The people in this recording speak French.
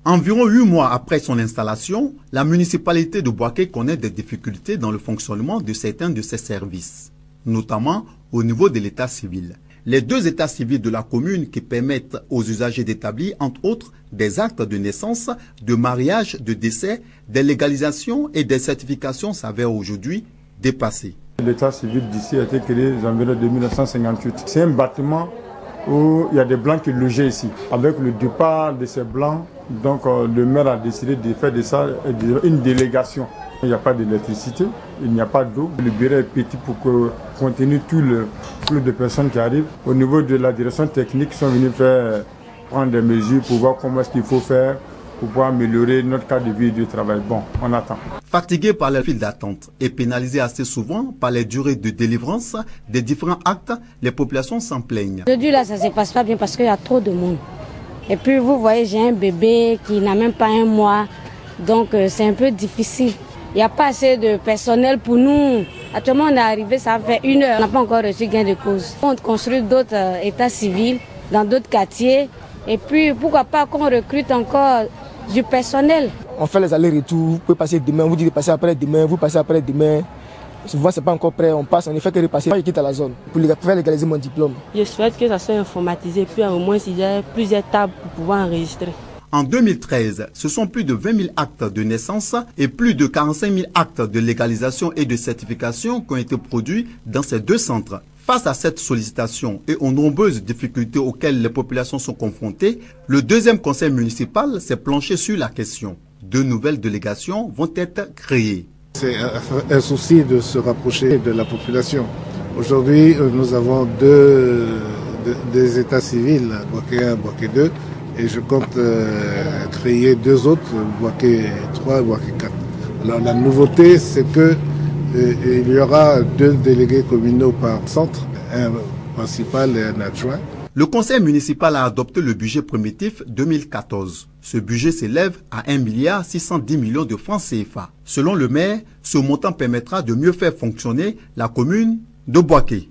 Environ 8 mois après son installation, la municipalité de Boaké connaît des difficultés dans le fonctionnement de certains de ses services, notamment au niveau de l'état civil. Les 2 états civils de la commune qui permettent aux usagers d'établir, entre autres, des actes de naissance, de mariage, de décès, des légalisations et des certifications s'avèrent aujourd'hui dépassés. L'état civil d'ici a été créé en environ 1958. C'est un bâtiment où il y a des blancs qui logeaient ici. Avec le départ de ces blancs, donc le maire a décidé de faire de ça une délégation. Il n'y a pas d'électricité, il n'y a pas d'eau. Le bureau est petit pour contenir tout le flux de personnes qui arrivent. Au niveau de la direction technique, ils sont venus prendre des mesures pour voir comment est-ce qu'il faut faire pour pouvoir améliorer notre cadre de vie et de travail. Bon, on attend. Fatigués par les files d'attente et pénalisés assez souvent par les durées de délivrance des différents actes, les populations s'en plaignent. Aujourd'hui, là, ça ne se passe pas bien parce qu'il y a trop de monde. Et puis, vous voyez, j'ai un bébé qui n'a même pas 1 mois, donc c'est un peu difficile. Il n'y a pas assez de personnel pour nous. Actuellement, on est arrivé, ça fait 1 heure. On n'a pas encore reçu gain de cause. On construit d'autres états civils dans d'autres quartiers. Et puis, pourquoi pas qu'on recrute encore du personnel. On fait les allers-retours, vous pouvez passer demain, vous dites de passer après-demain, vous passez après-demain. Souvent, ce n'est pas encore prêt, on passe, on ne fait que repasser. Moi, je quitte à la zone pour faire légaliser mon diplôme. Je souhaite que ça soit informatisé, puis au moins il y a plusieurs tables pour pouvoir enregistrer. En 2013, ce sont plus de 20 000 actes de naissance et plus de 45 000 actes de légalisation et de certification qui ont été produits dans ces 2 centres. Face à cette sollicitation et aux nombreuses difficultés auxquelles les populations sont confrontées, le 2e conseil municipal s'est penché sur la question. 2 nouvelles délégations vont être créées. C'est un souci de se rapprocher de la population. Aujourd'hui, nous avons des états civils, Boaké 1, Boaké 2, et je compte créer 2 autres, Boaké 3 et Boaké 4. Alors, la nouveauté, c'est que il y aura 2 délégués communaux par centre, un principal et un adjoint. Le conseil municipal a adopté le budget primitif 2014. Ce budget s'élève à 1,610 milliard de francs CFA. Selon le maire, ce montant permettra de mieux faire fonctionner la commune de Boaké.